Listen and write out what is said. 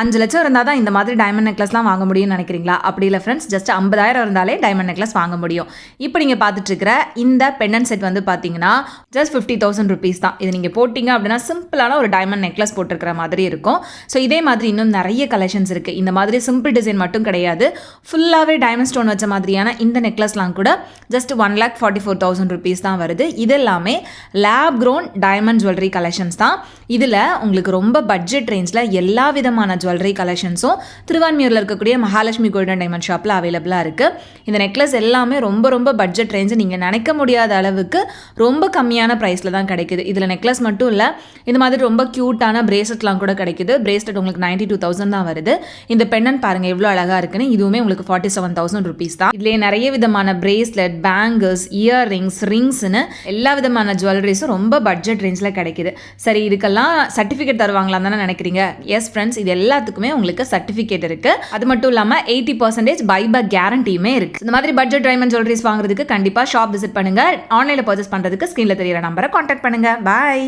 5 லட்சம் இருந்தால் தான் இந்த மாதிரி டைமண்ட் நெக்லஸ்லாம் வாங்க முடியும்னு நினைக்கிறீங்களா? அப்படி இல்லை ஃப்ரெண்ட்ஸ், ஜஸ்ட் 50,000 இருந்தாலே டைமண்ட் நெக்லஸ் வாங்க முடியும். இப்போ நீங்கள் பார்த்துட்டு இருக்கிற இந்த பெண்டன்ட் செட் வந்து பார்த்தீங்கன்னா ஜஸ்ட் 50,000 ருபீஸ் தான். இது நீங்கள் போட்டிங்க அப்படின்னா சிம்பிளான ஒரு டைமண்ட் நெக்லஸ் போட்டிருக்கிற மாதிரி இருக்கும். ஸோ இதே மாதிரி இன்னும் நிறைய கலெக்ஷன்ஸ் இருக்குது. இந்த மாதிரி சிம்பிள் டிசைன் மட்டும் கிடையாது, ஃபுல்லாகவே டைமண்ட் ஸ்டோன் வச்ச மாதிரியான இந்த நெக்லஸ்லாம் கூட ஜஸ்ட் 1,44,000 ருபீஸ் தான் வருது. இது எல்லாமே lab grown diamond jewellery collections தான். இதில் உங்களுக்கு ரொம்ப பட்ஜெட் ரேஞ்சில் எல்லா விதமான ஜுவல்லரி கலெக்ஷன்ஸும் திருவான்மியூரில் இருக்கக்கூடிய மகாலட்சுமி கோல்டன் டைமண்ட் ஷாப்பில் அவைலபிளாக இருக்குது. இந்த நெக்லஸ் எல்லாமே ரொம்ப ரொம்ப பட்ஜெட் ரேஞ்சு, நீங்கள் நினைக்க முடியாத அளவுக்கு ரொம்ப கம்மியான ப்ரைஸில் தான் கிடைக்குது. இதில் நெக்லஸ் மட்டும் இல்லை, இந்த மாதிரி ரொம்ப க்யூட்டான பிரேஸ்லெட்லாம் கூட கிடைக்குது. பிரேஸ்லெட் உங்களுக்கு 92,000 தான் வருது. இந்த பெண்ணன் பாருங்கள் எவ்வளோ அழகாக இருக்குன்னு. இதுவுமே உங்களுக்கு 47,000 ருபீஸ் தான். இதுலேயே நிறைய விதமான பிரேஸ்லெட், பேங்கிள்ஸ், இயர்ரிங்ஸ், ரிங்ஸ்னு எல்லா விதமான ஜுவல்லரிஸும் ரொம்ப பட்ஜெட் ரேஞ்சில் கிடைக்குது. சரி, இதுக்கெல்லாம் சர்டிஃபிகேட் தருவாங்களான்னு தானே நினைக்கிறீங்க? எஸ் ஃப்ரெண்ட்ஸ், இது எல்லாத்துக்குமே உங்களுக்கு சர்டிஃபிகேட் இருக்கு. அது மட்டும் இல்லாமல் 80% பைபேக் கேரண்டியுமே இருக்கு. இந்த மாதிரி பட்ஜெட் டைமண்ட் ஜுவல்லரிஸ் வாங்குறதுக்கு கண்டிப்பாக ஷாப் விசிட் பண்ணுங்க. ஆன்லைனில் பர்ச்சேஸ் பண்ணுறதுக்கு ஸ்க்ரீனில் தெரியிற நம்பரை கான்டாக்ட் பண்ணுங்க. பாய்.